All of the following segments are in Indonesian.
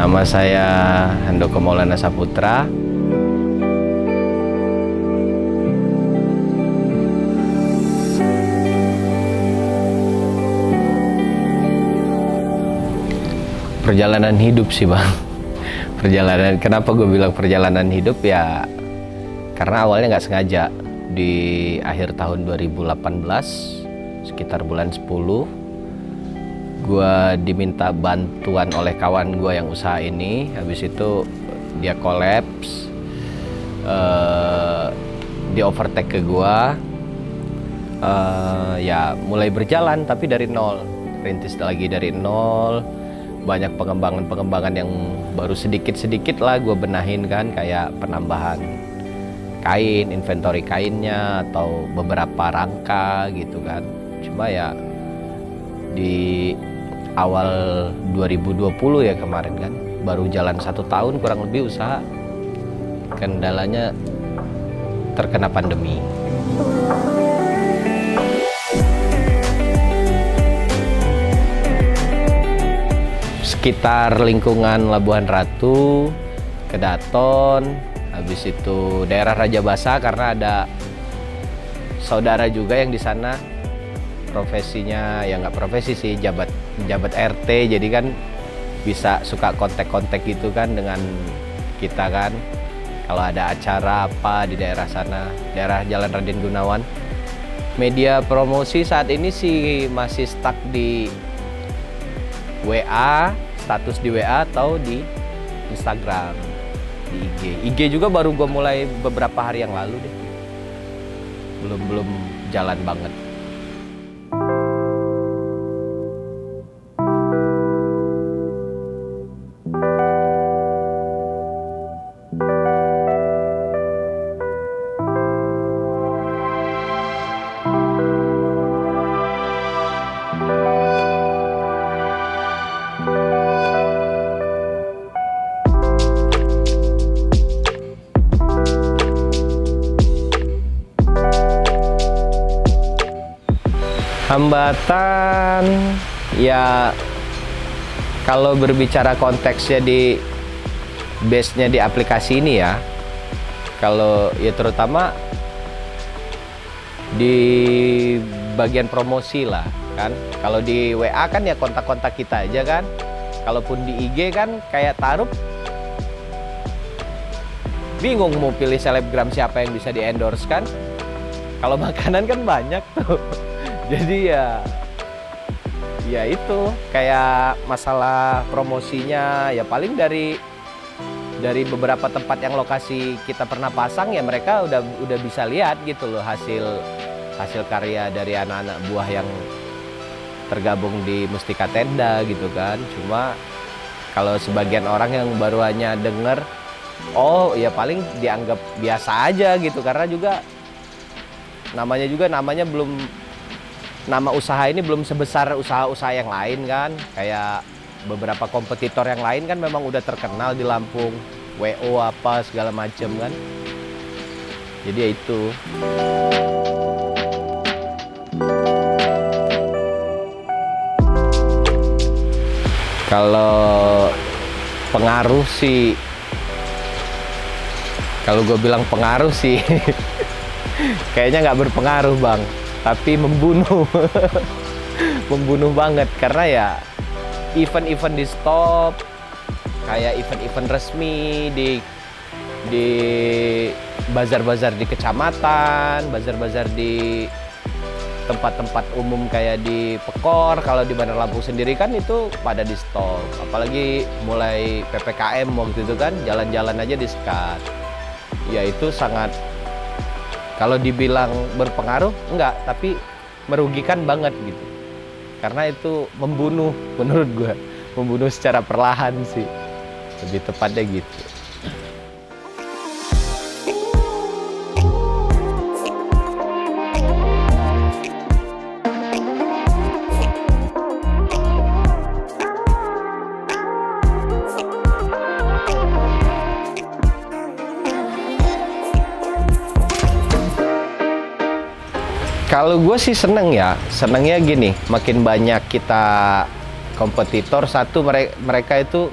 Nama saya Handoko Maulana Saputra. Perjalanan hidup sih bang. Kenapa gue bilang perjalanan hidup ya? Karena awalnya nggak sengaja. Di akhir tahun 2018, sekitar bulan 10, gue diminta bantuan oleh kawan gue yang usaha ini. Habis itu dia kolaps, di overtake ke gue, ya mulai berjalan tapi dari nol, rintis lagi dari nol. Banyak pengembangan yang baru sedikit-sedikit lah gue benahin kan, kayak penambahan kain, inventory kainnya, atau beberapa rangka gitu kan. Cuma ya di awal 2020 ya kemarin kan, baru jalan 1 tahun kurang lebih usaha, kendalanya terkena pandemi. Sekitar lingkungan Labuhan Ratu, Kedaton, habis itu daerah Raja Basa, karena ada saudara juga yang di sana profesinya ya nggak profesi sih, jabat RT, jadi kan bisa suka kontak-kontak gitu kan dengan kita kan kalau ada acara apa di daerah sana, daerah Jalan Raden Gunawan. Media promosi saat ini sih masih stuck di WA, status di WA atau di Instagram, di IG. IG juga baru gue mulai beberapa hari yang lalu deh. Belum jalan banget. Hambatan ya, kalau berbicara konteksnya di base-nya di aplikasi ini ya, kalau ya terutama di bagian promosi lah kan. Kalau di WA kan ya kontak-kontak kita aja kan. Kalaupun di IG kan kayak taruh, bingung mau pilih selebgram siapa yang bisa di-endorse kan. Kalau makanan kan banyak tuh. Jadi ya itu kayak masalah promosinya ya paling dari beberapa tempat yang lokasi kita pernah pasang ya, mereka udah bisa lihat gitu loh hasil karya dari anak-anak buah yang tergabung di Mustika Tenda gitu kan. Cuma kalau sebagian orang yang baru hanya denger, oh ya paling dianggap biasa aja gitu, karena juga namanya belum, nama usaha ini belum sebesar usaha-usaha yang lain kan. Kayak beberapa kompetitor yang lain kan memang udah terkenal di Lampung, WO apa segala macem kan. Jadi ya itu. Kalau pengaruh sih, kalau gue bilang pengaruh sih kayaknya nggak berpengaruh bang, tapi membunuh. Membunuh banget, karena ya event-event di stop, kayak event-event resmi di bazar-bazar di kecamatan, bazar-bazar di tempat-tempat umum kayak di Pekor. Kalau di Bandar Lampung sendiri kan itu pada di stop, apalagi mulai PPKM waktu itu kan, jalan-jalan aja di sekat. Ya itu sangat, kalau dibilang berpengaruh enggak, tapi merugikan banget gitu. Karena itu membunuh, menurut gue membunuh secara perlahan sih, lebih tepatnya gitu. Kalau gue sih senengnya gini, makin banyak kita kompetitor, satu mereka itu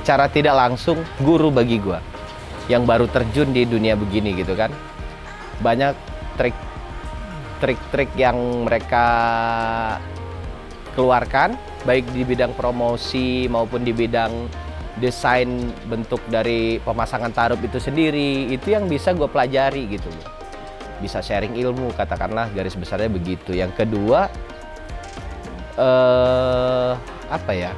secara tidak langsung guru bagi gue yang baru terjun di dunia begini gitu kan. Banyak trik-trik yang mereka keluarkan baik di bidang promosi maupun di bidang desain bentuk dari pemasangan tarup itu sendiri, itu yang bisa gue pelajari gitu loh. Bisa sharing ilmu, katakanlah garis besarnya begitu. Yang kedua apa ya,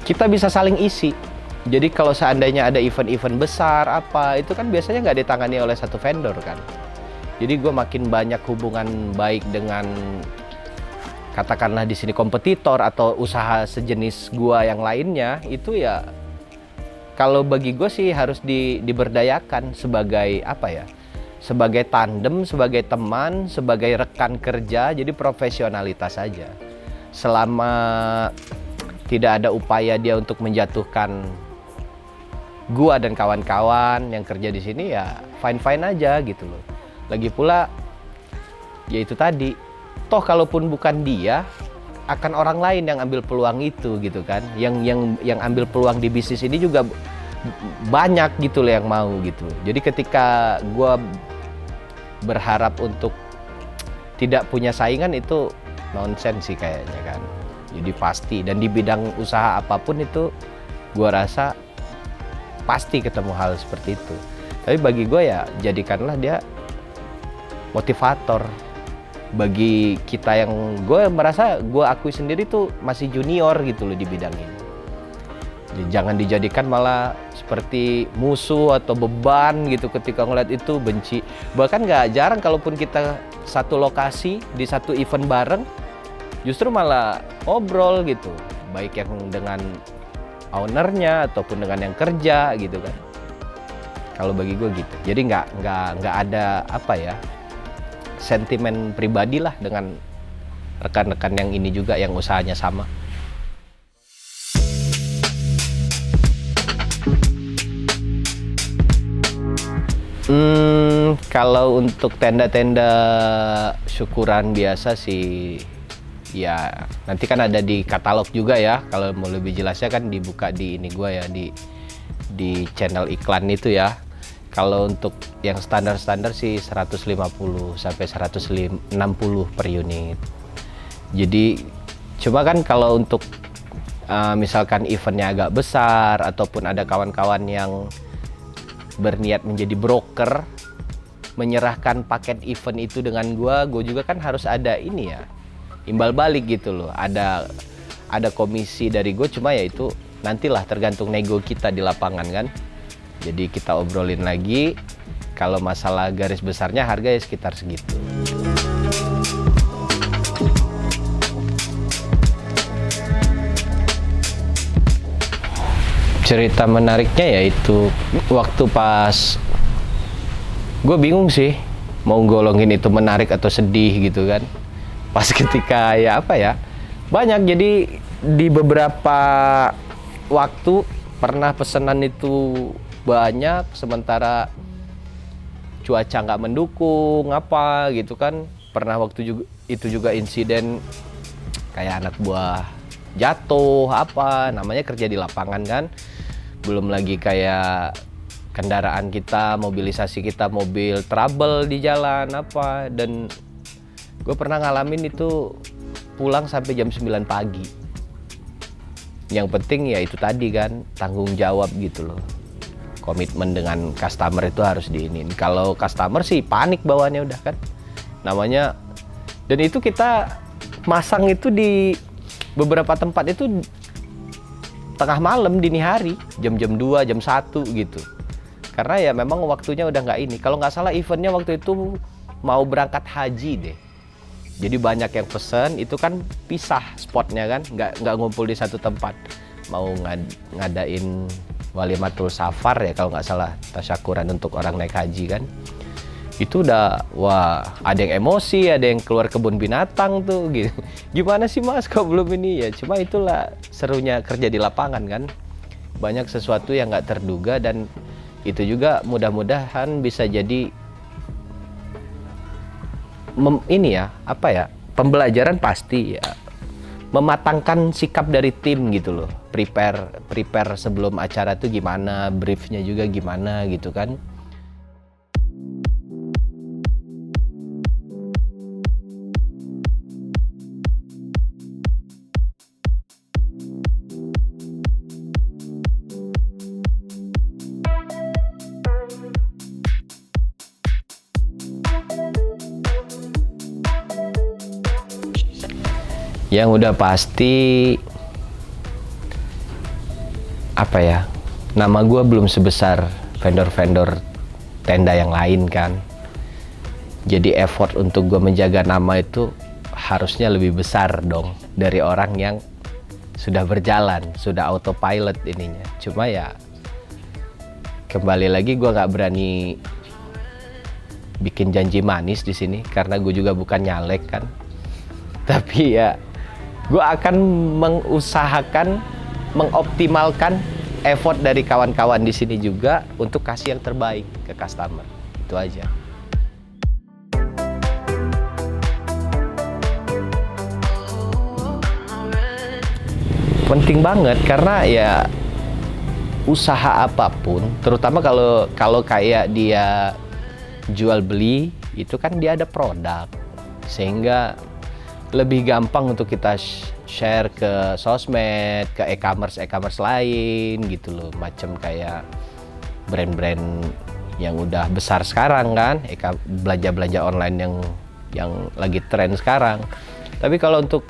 kita bisa saling isi. Jadi kalau seandainya ada event-event besar apa, itu kan biasanya nggak ditangani oleh satu vendor kan. Jadi gue makin banyak hubungan baik dengan katakanlah di sini kompetitor atau usaha sejenis gue yang lainnya, itu ya kalau bagi gue sih harus diberdayakan sebagai apa ya, sebagai tandem, sebagai teman, sebagai rekan kerja. Jadi profesionalitas saja. Selama tidak ada upaya dia untuk menjatuhkan gua dan kawan-kawan yang kerja di sini, ya fine-fine aja gitu loh. Lagi pula ya itu tadi, toh kalaupun bukan dia, akan orang lain yang ambil peluang itu gitu kan. Yang ambil peluang di bisnis ini juga banyak gitu loh yang mau gitu. Jadi ketika gua berharap untuk tidak punya saingan, itu nonsens sih kayaknya kan. Jadi pasti, dan di bidang usaha apapun itu gua rasa pasti ketemu hal seperti itu. Tapi bagi gue ya jadikanlah dia motivator bagi kita yang gue merasa gue akui sendiri tuh masih junior gitu loh di bidang ini. Jadi jangan dijadikan malah seperti musuh atau beban gitu ketika ngeliat itu, benci. Bahkan nggak jarang kalaupun kita satu lokasi di satu event bareng, justru malah ngobrol gitu, baik yang dengan ownernya ataupun dengan yang kerja gitu kan. Kalau bagi gue gitu. Jadi nggak ada apa ya, sentimen pribadi lah dengan rekan-rekan yang ini juga yang usahanya sama. Kalau untuk tenda-tenda syukuran biasa sih, ya nanti kan ada di katalog juga ya. Kalau mau lebih jelasnya kan dibuka di ini gua ya, di channel iklan itu ya. Kalau untuk yang standar-standar sih 150 sampai 160 per unit. Jadi coba kan kalau untuk misalkan eventnya agak besar ataupun ada kawan-kawan yang berniat menjadi broker, menyerahkan paket event itu dengan gue juga kan harus ada ini ya, imbal balik gitu loh. Ada komisi dari gue, cuma ya itu nantilah tergantung nego kita di lapangan kan. Jadi kita obrolin lagi. Kalau masalah garis besarnya harga ya sekitar segitu. Cerita menariknya yaitu waktu pas gue bingung sih mau golongin itu menarik atau sedih gitu kan. Pas ketika ya apa ya, banyak. Jadi di beberapa waktu pernah pesanan itu banyak, sementara cuaca nggak mendukung apa gitu kan. Pernah waktu itu juga insiden kayak anak buah jatuh apa, namanya kerja di lapangan kan. Belum lagi kayak kendaraan kita, mobilisasi kita, mobil trouble di jalan apa. Dan gue pernah ngalamin itu pulang sampai jam 9 pagi. Yang penting ya itu tadi kan, tanggung jawab gitu loh. Komitmen dengan customer itu harus diinin. Kalau customer sih panik bawaannya udah kan. Namanya, dan itu kita masang itu di beberapa tempat itu tengah malam, dini hari, jam-jam 2, jam 1 gitu. Karena ya memang waktunya udah nggak ini. Kalau nggak salah eventnya waktu itu mau berangkat haji deh. Jadi banyak yang pesen, itu kan pisah spotnya kan, nggak ngumpul di satu tempat. Mau ngadain walimatul safar ya kalau nggak salah, tasyakuran untuk orang naik haji kan. Itu udah, wah ada yang emosi, ada yang keluar kebun binatang tuh gitu. Gimana sih mas kok belum ini ya? Cuma itulah serunya kerja di lapangan kan. Banyak sesuatu yang nggak terduga, dan itu juga mudah-mudahan bisa jadi ini ya, apa ya, pembelajaran pasti ya. mematangkan sikap dari tim gitu loh. Prepare sebelum acara tuh gimana, briefnya juga gimana gitu kan. Yang udah pasti apa ya, nama gue belum sebesar vendor-vendor tenda yang lain kan. Jadi effort untuk gue menjaga nama itu harusnya lebih besar dong dari orang yang sudah berjalan, sudah autopilot ininya. Cuma ya kembali lagi gue nggak berani bikin janji manis di sini karena gue juga bukan nyalek kan. Tapi ya gue akan mengusahakan mengoptimalkan effort dari kawan-kawan di sini juga untuk kasih yang terbaik ke customer. Itu aja. Penting banget karena ya usaha apapun, terutama kalau kayak dia jual beli, itu kan dia ada produk. Sehingga lebih gampang untuk kita share ke sosmed, ke e-commerce lain gitu loh, macam kayak brand-brand yang udah besar sekarang kan, belanja online yang lagi tren sekarang. Tapi kalau untuk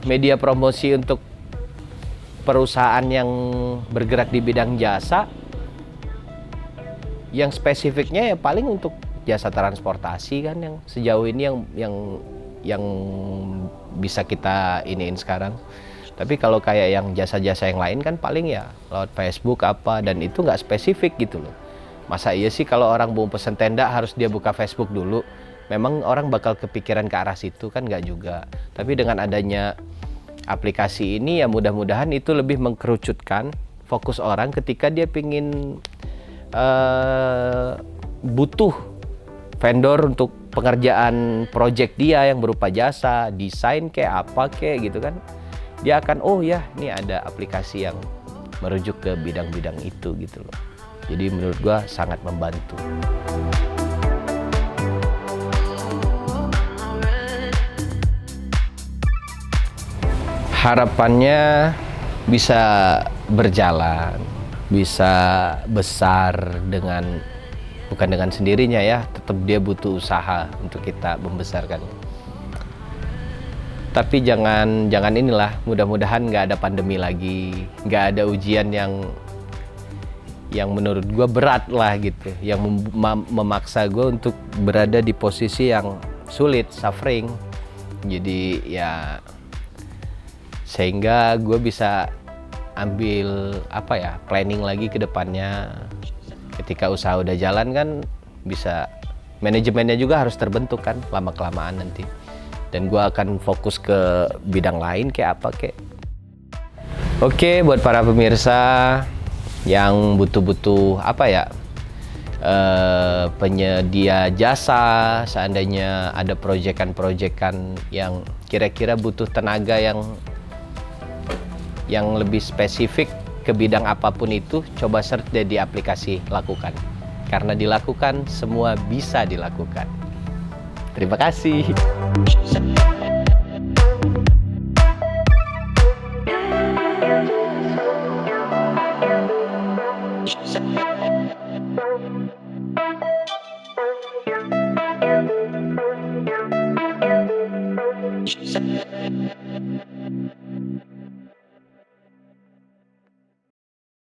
media promosi untuk perusahaan yang bergerak di bidang jasa, yang spesifiknya ya paling untuk jasa transportasi kan, yang sejauh ini yang bisa kita iniin sekarang. Tapi kalau kayak yang jasa-jasa yang lain kan paling ya lewat Facebook apa, dan itu nggak spesifik gitu loh. Masa iya sih kalau orang mau pesen tenda harus dia buka Facebook dulu? Memang orang bakal kepikiran ke arah situ kan, nggak juga. Tapi dengan adanya aplikasi ini ya mudah-mudahan itu lebih mengkerucutkan fokus orang ketika dia pingin butuh vendor untuk pengerjaan project dia yang berupa jasa, desain kayak apa kayak gitu kan. Dia akan, oh ya ini ada aplikasi yang merujuk ke bidang-bidang itu gitu loh. Jadi menurut gua sangat membantu. Harapannya bisa berjalan, bisa besar bukan dengan sendirinya ya, tetap dia butuh usaha untuk kita membesarkan. Tapi jangan inilah, mudah-mudahan nggak ada pandemi lagi, nggak ada ujian yang menurut gue berat lah gitu, yang memaksa gue untuk berada di posisi yang sulit, suffering. Jadi ya sehingga gue bisa ambil planning lagi ke depannya. Ketika usaha udah jalan kan bisa, manajemennya juga harus terbentuk kan lama-kelamaan nanti. Dan gue akan fokus ke bidang lain kayak apa kayak. Oke, buat para pemirsa yang butuh penyedia jasa, seandainya ada proyekan yang kira-kira butuh tenaga yang lebih spesifik ke bidang apapun itu, coba search deh di aplikasi Lakukan. Karena dilakukan, semua bisa dilakukan. Terima kasih.